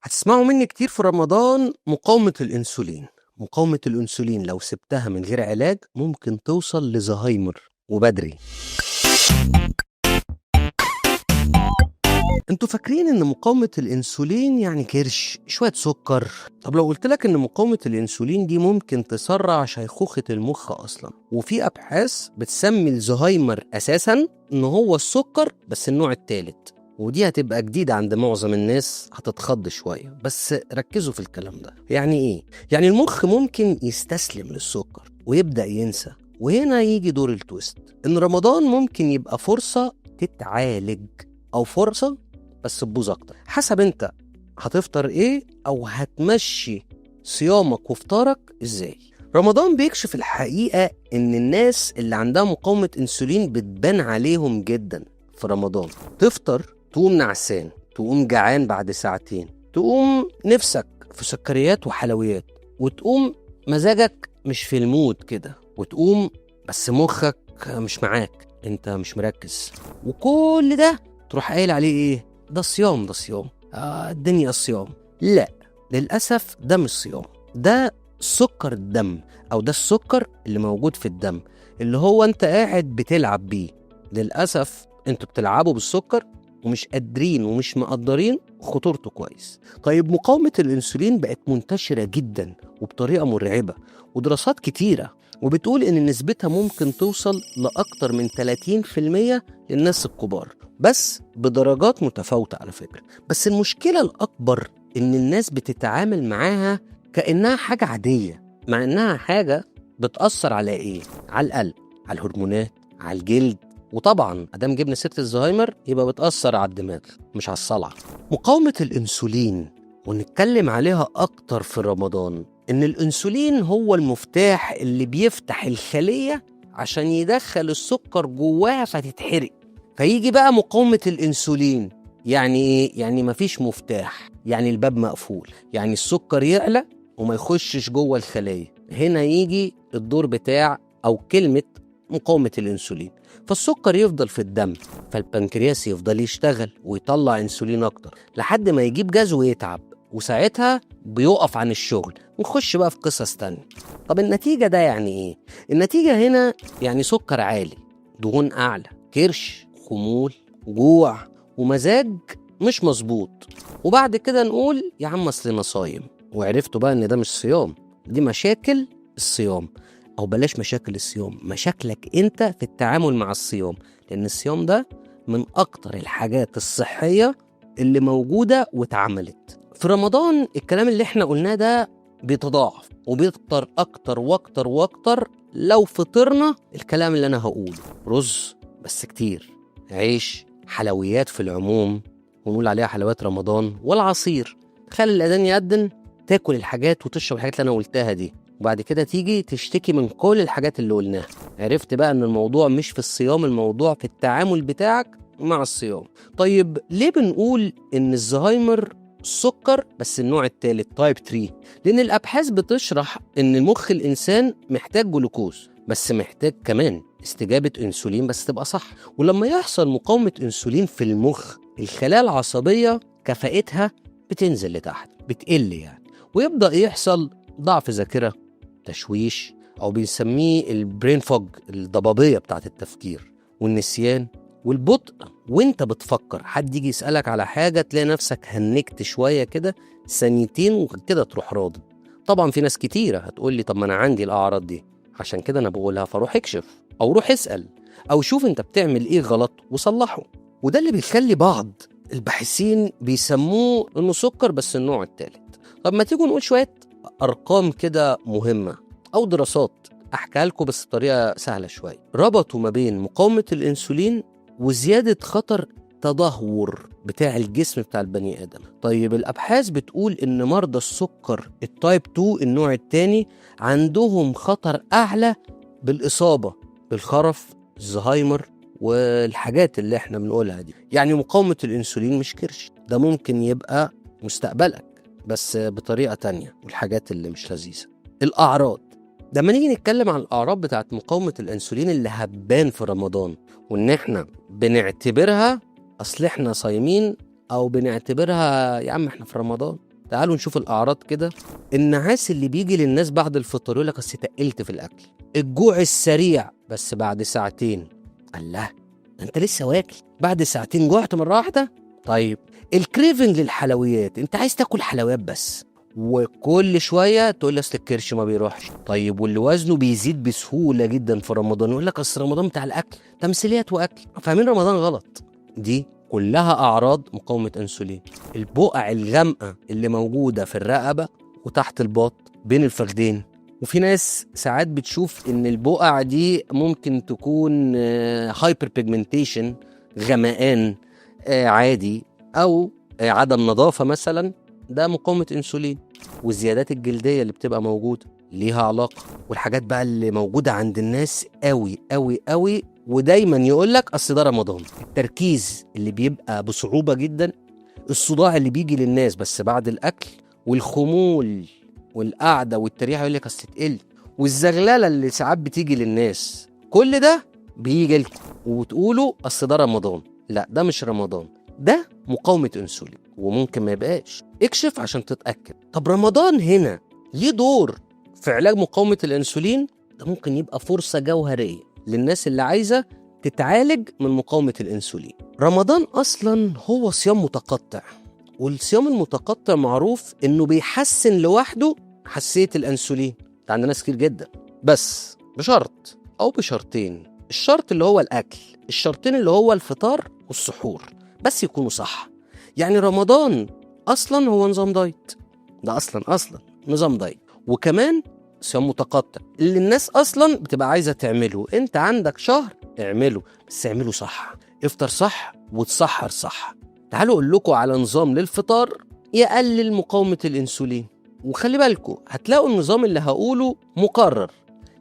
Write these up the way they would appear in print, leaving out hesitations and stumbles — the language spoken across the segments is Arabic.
هتسمعوا مني كتير في رمضان مقاومة الأنسولين. مقاومة الأنسولين لو سبتها من غير علاج ممكن توصل لزهايمر وبدري. انتوا فاكرين ان مقاومة الأنسولين يعني كرش شوية سكر؟ طب لو قلت لك ان مقاومة الأنسولين دي ممكن تسرع شيخوخة المخ أصلا، وفي أبحاث بتسمي الزهايمر أساسا ان هو السكر بس النوع الثالث. ودي هتبقى جديدة عند معظم الناس، هتتخض شوية، بس ركزوا في الكلام ده. يعني ايه؟ يعني المخ ممكن يستسلم للسكر ويبدأ ينسى، وهنا يجي دور التويست، ان رمضان ممكن يبقى فرصة تتعالج او فرصة بس تبوظ اكتر، حسب انت هتفطر ايه او هتمشي صيامك وفطارك ازاي. رمضان بيكشف الحقيقة ان الناس اللي عندها مقاومة انسولين بتبان عليهم جدا. في رمضان تفطر تقوم نعسان، تقوم جعان بعد ساعتين، تقوم نفسك في سكريات وحلويات، وتقوم مزاجك مش في المود كده، وتقوم بس مخك مش معاك، انت مش مركز. وكل ده تروح قايل عليه ايه؟ ده صيام، ده صيام، الدنيا صيام. لا، للأسف ده مش صيام، ده سكر الدم، او ده السكر اللي موجود في الدم اللي هو انت قاعد بتلعب بيه. للأسف انتوا بتلعبوا بالسكر ومش قادرين ومش مقدرين خطورته كويس. طيب مقاومة الانسولين بقت منتشرة جدا وبطريقة مرعبة، ودراسات كتيرة وبتقول ان نسبتها ممكن توصل لأكتر من 30% للناس الكبار، بس بدرجات متفاوتة على فكرة. بس المشكلة الأكبر ان الناس بتتعامل معاها كأنها حاجة عادية، مع انها حاجة بتأثر على ايه؟ على القلب، على الهرمونات، على الجلد، وطبعا ادام جبنا سيره الزهايمر يبقى بتاثر على الدماغ مش على الصلع. مقاومه الانسولين ونتكلم عليها اكتر في رمضان، ان الانسولين هو المفتاح اللي بيفتح الخليه عشان يدخل السكر جواها فتتحرق. فيجي بقى مقاومه الانسولين، يعني ايه؟ يعني مفيش مفتاح، يعني الباب مقفول، يعني السكر يعلى وما يخشش جوه الخليه. هنا يجي الدور بتاع او كلمه مقاومه الانسولين. فالسكر يفضل في الدم، فالبنكرياس يفضل يشتغل ويطلع انسولين اكتر لحد ما يجيب جاز ويتعب، وساعتها بيقف عن الشغل. ونخش بقى في قصص تانية. طب النتيجة ده يعني ايه؟ النتيجة هنا يعني سكر عالي، دهون اعلى، كرش، خمول، جوع، ومزاج مش مظبوط. وبعد كده نقول يا عم اصلنا صايم، وعرفتوا بقى ان ده مش صيام، دي مشاكل الصيام. او بلاش مشاكل الصيام، مشاكلك انت في التعامل مع الصيام، لان الصيام ده من اكتر الحاجات الصحية اللي موجودة واتعملت. في رمضان الكلام اللي احنا قلناه ده بيتضاعف وبيكتر اكتر واكتر واكتر لو فطرنا الكلام اللي انا هقوله. رز بس كتير، عيش، حلويات في العموم، ونقول عليها حلويات رمضان، والعصير. خلي الاذان يأذن تاكل الحاجات وتشرب الحاجات اللي انا قلتها دي، وبعد كده تيجي تشتكي من كل الحاجات اللي قلناها. عرفت بقى ان الموضوع مش في الصيام، الموضوع في التعامل بتاعك مع الصيام. طيب ليه بنقول ان الزهايمر سكر بس النوع الثالث تايب 3؟ لان الابحاث بتشرح ان مخ الانسان محتاج جلوكوز، بس محتاج كمان استجابة انسولين بس تبقى صح. ولما يحصل مقاومة انسولين في المخ، الخلايا العصبية كفاءتها بتنزل لتحت، بتقل يعني، ويبدأ يحصل ضعف ذاكرة، تشويش، او بنسميه البرين فوج، الضبابية بتاعت التفكير، والنسيان، والبطء. وانت بتفكر حد يجي يسألك على حاجة تلاقي نفسك هنكت شوية كده ثانيتين وكده تروح راضي. طبعا في ناس كتيرة هتقول لي طب ما انا عندي الاعراض دي، عشان كده انا بقولها فروح اكشف او روح اسأل او شوف انت بتعمل ايه غلط وصلحه. وده اللي بيخلي بعض الباحثين بيسموه انه سكر بس النوع الثالث. طب ما تيجوا نقول شوية ارقام كده مهمة او دراسات احكيها لكم بس بطريقة سهلة شوية، ربطوا ما بين مقاومة الانسولين وزيادة خطر تدهور بتاع الجسم بتاع البني آدم. طيب الأبحاث بتقول إن مرضى السكر التايب 2 النوع الثاني عندهم خطر أعلى بالإصابة بالخرف، الزهايمر، والحاجات اللي احنا بنقولها دي. يعني مقاومة الإنسولين مش كرش، ده ممكن يبقى مستقبلك بس بطريقة تانية، والحاجات اللي مش لذيذة. الأعراض، لما نيجي نتكلم عن الأعراض بتاعت مقاومة الأنسولين اللي هتبان في رمضان، وإن إحنا بنعتبرها أصل إحنا صايمين، أو بنعتبرها يا عم إحنا في رمضان، تعالوا نشوف الأعراض كده. النعاس اللي بيجي للناس بعد الفطار، يقول لك أصل تقلت في الأكل. الجوع السريع بس بعد ساعتين، الله أنت لسه واكل، بعد ساعتين جوعت مرة واحدة. طيب الكريفنج للحلويات، أنت عايز تاكل حلويات بس، وكل شوية تقول لي أصل الكرش ما بيروحش. طيب واللي وزنه بيزيد بسهولة جدا في رمضان، يقول لك أصل رمضان بتاع الأكل، تمثيليات وأكل. فاهمين رمضان غلط. دي كلها أعراض مقاومة أنسولين. البقع الغامقة اللي موجودة في الرقبة وتحت الباط بين الفخدين، وفي ناس ساعات بتشوف إن البقع دي ممكن تكون هايبر بيجمنتيشن، غمقان عادي، أو عدم نظافة مثلا، ده مقاومة أنسولين. والزيادات الجلدية اللي بتبقى موجودة ليها علاقة. والحاجات بقى اللي موجودة عند الناس قوي قوي قوي، ودايما يقولك أصل ده رمضان، التركيز اللي بيبقى بصعوبة جدا، الصداع اللي بيجي للناس بس بعد الأكل، والخمول والقعدة والتريحة يقولك أصل تقل، والزغللة اللي ساعات بتيجي للناس، كل ده بيجي لكم وتقولوا أصل ده رمضان. لا، ده مش رمضان، ده مقاومة أنسولين، وممكن ما يبقاش. اكشف عشان تتأكد. طب رمضان هنا ليه دور في علاج مقاومة الأنسولين؟ ده ممكن يبقى فرصة جوهرية للناس اللي عايزة تتعالج من مقاومة الأنسولين. رمضان أصلا هو صيام متقطع، والصيام المتقطع معروف إنه بيحسن لوحده حساسية الأنسولين. ده عند ناس كتير جدا، بس بشرط أو بشرطين. الشرط اللي هو الأكل، الشرطين اللي هو الفطار والسحور، بس يكونوا صح. يعني رمضان أصلا هو نظام دايت، ده أصلا نظام دايت، وكمان صيام متقطع اللي الناس أصلا بتبقى عايزة تعمله. أنت عندك شهر اعمله، بس اعمله صح، افطر صح وتسحر صح. تعالوا أقول لكم على نظام للفطار يقلل مقاومة الأنسولين. وخلي بالكم هتلاقوا النظام اللي هقوله مكرر،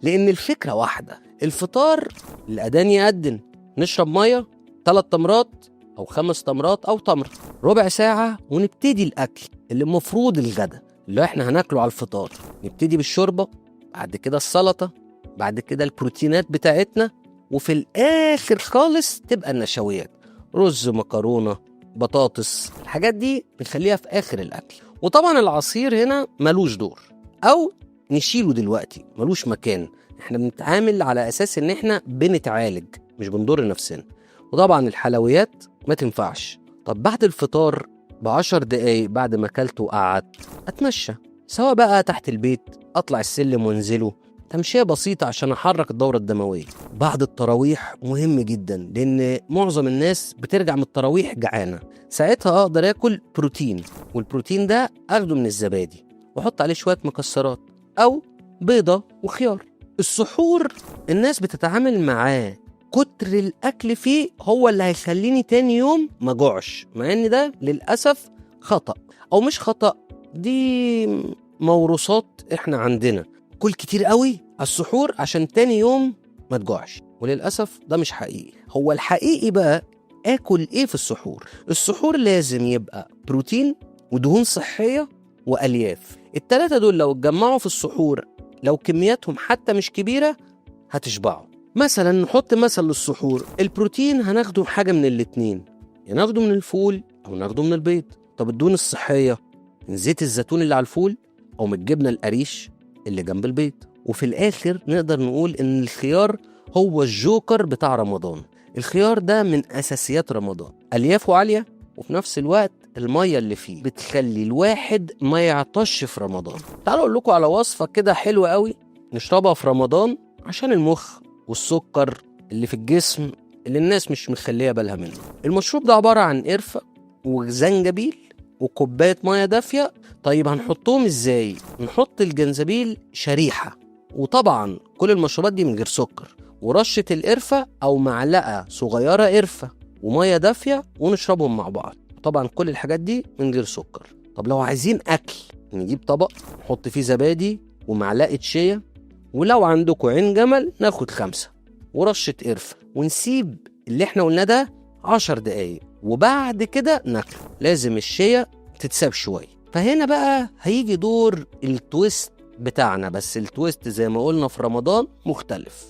لأن الفكرة واحدة. الفطار الأذان يأذن، نشرب مية 3 تمرات أو 5 تمرات أو تمر، ربع ساعة ونبتدي الأكل اللي المفروض الغدا اللي احنا هناكله على الفطار. نبتدي بالشوربة، بعد كده السلطة، بعد كده البروتينات بتاعتنا، وفي الآخر خالص تبقى النشويات، رز، مكرونة، بطاطس. الحاجات دي نخليها في آخر الأكل. وطبعا العصير هنا ملوش دور، أو نشيله دلوقتي، ملوش مكان. احنا بنتعامل على أساس ان احنا بنتعالج مش بنضر نفسنا. وطبعا الحلويات ما تنفعش. طب بعد الفطار ب10 دقايق بعد ما اكلت وقعدت اتمشى، سواء بقى تحت البيت، اطلع السلم وانزله، تمشية بسيطة عشان احرك الدورة الدموية. بعد التراويح مهم جدا، لان معظم الناس بترجع من التراويح جعانة، ساعتها اقدر اكل بروتين، والبروتين ده اخده من الزبادي واحط عليه شوية مكسرات او بيضة وخيار. السحور الناس بتتعامل معاه كتر الأكل فيه هو اللي هيخليني تاني يوم ما جوعش، مع ان ده للأسف خطأ، او مش خطأ، دي موروثات احنا عندنا. كل كتير قوي على السحور عشان تاني يوم ما تجوعش، وللأسف ده مش حقيقي. هو الحقيقي بقى اكل ايه في السحور؟ السحور لازم يبقى بروتين ودهون صحية وألياف. التلاتة دول لو اتجمعوا في السحور، لو كمياتهم حتى مش كبيرة، هتشبعوا. مثلا نحط مثل للسحور، البروتين هناخده حاجة من الاتنين، يا ناخده من الفول أو ناخده من البيض. طب الدهون الصحية من زيت الزيتون اللي على الفول أو من الجبنة القريش اللي جنب البيض. وفي الآخر نقدر نقول إن الخيار هو الجوكر بتاع رمضان. الخيار ده من أساسيات رمضان، أليافه عالية، وفي نفس الوقت المية اللي فيه بتخلي الواحد ما يعطش في رمضان. تعالوا أقول لكم على وصفة كده حلوة قوي نشربها في رمضان عشان المخ والسكر اللي في الجسم اللي الناس مش مخليه بالها منه. المشروب ده عبارة عن قرفة وزنجبيل وكوباية مية دافية. طيب هنحطهم ازاي؟ نحط الجنزبيل شريحة، وطبعا كل المشروبات دي من غير سكر، ورشة القرفة أو معلقة صغيرة قرفة ومية دافية، ونشربهم مع بعض. طبعا كل الحاجات دي من غير سكر. طب لو عايزين أكل، نجيب طبق نحط فيه زبادي ومعلقة شيا، ولو عندكم عين جمل ناخد 5، ورشة قرفة، ونسيب اللي احنا قلناه ده 10 دقايق، وبعد كده ناكله. لازم الشيا تتساب شوية. فهنا بقى هيجي دور التويست بتاعنا، بس التويست زي ما قلنا في رمضان مختلف.